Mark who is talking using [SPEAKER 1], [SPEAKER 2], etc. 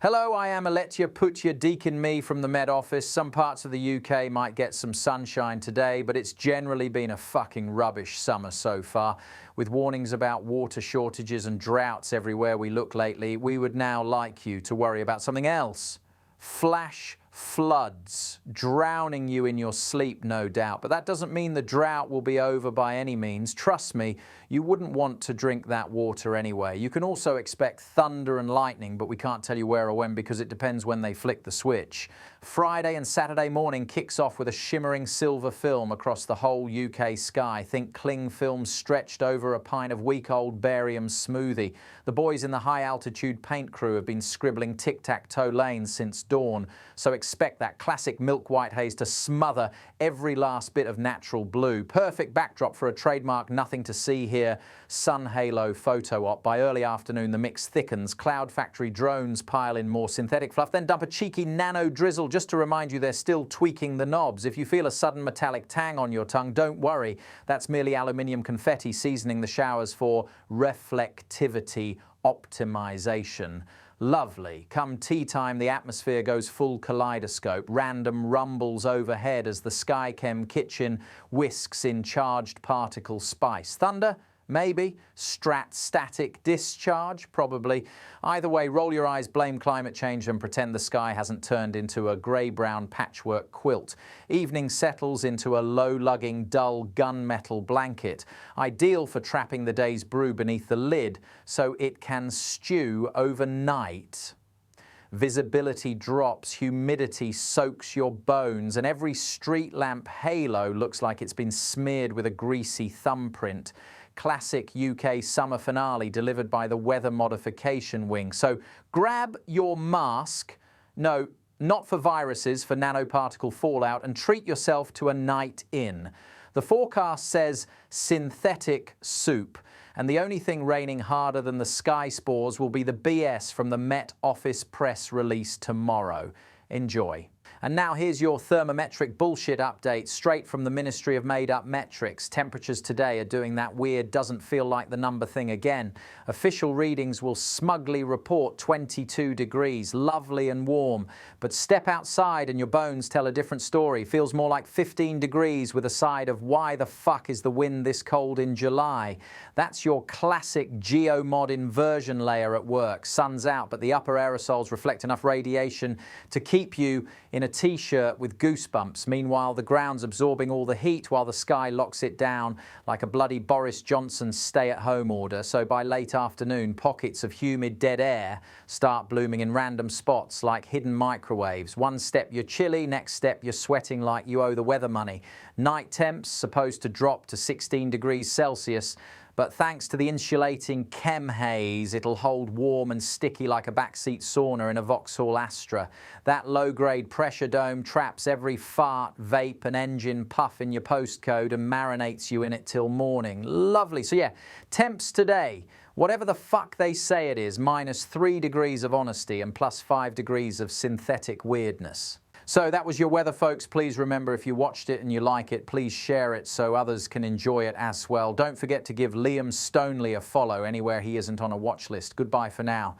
[SPEAKER 1] Hello, I am Aletia Putya Deacon Me from the Met Office. Some parts of the UK might get some sunshine today, but it's generally been a fucking rubbish summer so far. With warnings about water shortages and droughts everywhere we look lately, we would now like you to worry about something else. Flash floods, drowning you in your sleep, no doubt. But that doesn't mean the drought will be over by any means. Trust me, you wouldn't want to drink that water anyway. You can also expect thunder and lightning, but we can't tell you where or when because it depends when they flick the switch. Friday and Saturday morning kicks off with a shimmering silver film across the whole UK sky. Think cling film stretched over a pint of week-old barium smoothie. The boys in the high-altitude paint crew have been scribbling tic-tac-toe lanes since dawn, so expect that classic milk white haze to smother every last bit of natural blue. Perfect backdrop for a trademark nothing to see here sun halo photo op. By early afternoon the mix thickens, cloud factory drones pile in more synthetic fluff, then dump a cheeky nano drizzle just to remind you they're still tweaking the knobs. If you feel a sudden metallic tang on your tongue, don't worry, that's merely aluminium confetti seasoning the showers for reflectivity optimization. Lovely. Come tea time, the atmosphere goes full kaleidoscope. Random rumbles overhead as the Skychem kitchen whisks in charged particle spice. Thunder? Maybe. Static discharge? Probably. Either way, roll your eyes, blame climate change and pretend the sky hasn't turned into a grey-brown patchwork quilt. Evening settles into a low-lugging, dull gunmetal blanket, ideal for trapping the day's brew beneath the lid so it can stew overnight. Visibility drops, humidity soaks your bones, and every street lamp halo looks like it's been smeared with a greasy thumbprint. Classic UK summer finale delivered by the weather modification wing. So grab your mask, no, not for viruses, for nanoparticle fallout, and treat yourself to a night in. The forecast says synthetic soup, and the only thing raining harder than the sky spores will be the BS from the Met Office press release tomorrow. Enjoy. And now here's your thermometric bullshit update straight from the Ministry of Made-Up Metrics. Temperatures today are doing that weird doesn't feel like the number thing again. Official readings will smugly report 22 degrees, lovely and warm. But step outside and your bones tell a different story. Feels more like 15 degrees with a side of why the fuck is the wind this cold in July? That's your classic geomod inversion layer at work. Sun's out, but the upper aerosols reflect enough radiation to keep you in a t-shirt with goosebumps. Meanwhile, the ground's absorbing all the heat while the sky locks it down like a bloody Boris Johnson stay-at-home order. So by late afternoon, pockets of humid dead air start blooming in random spots like hidden microwaves. One step you're chilly, next step you're sweating like you owe the weather money. Night temps supposed to drop to 16 degrees Celsius. But thanks to the insulating chem haze, it'll hold warm and sticky like a backseat sauna in a Vauxhall Astra. That low-grade pressure dome traps every fart, vape and engine puff in your postcode and marinates you in it till morning. Lovely. So yeah, temps today, whatever the fuck they say it is, -3 degrees of honesty and +5 degrees of synthetic weirdness. So that was your weather, folks. Please remember, if you watched it and you like it, please share it so others can enjoy it as well. Don't forget to give Liam Stoneley a follow anywhere he isn't on a watch list. Goodbye for now.